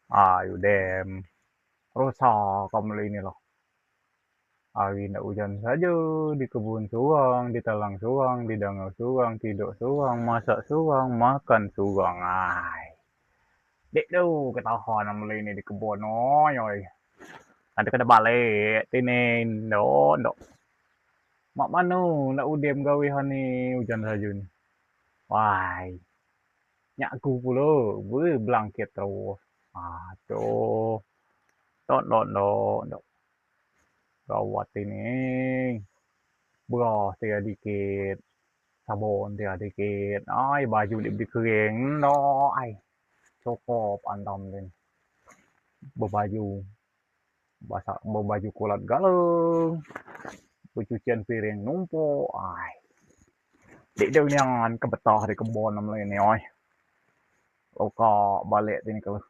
Ayo dem, rusak kamu ini loh. Hari nak hujan saja, di kebun suang, di talang suang, di danau suang, tidur suang, masak suang, makan suang. Ay, dek tu ketahuan nama ini di kebun, oi oi. Nanti kena balik, tinin, dok. Mak mano nak udem gawe hani hujan saja ni. Wai, nyak aku pula, berblangkit terus. Aduh, dok. Gawat ini. Beras dia dikit, sabun dia dikit. Ay, baju dia kering. No, ay. Cukup antam din. Berbaju. Berbaju kulat galeng. Pencucian piring numpuk. Ay. Dik dia ni yang kebetah di kebun namanya ini. Ay. Oka balik sini kalau.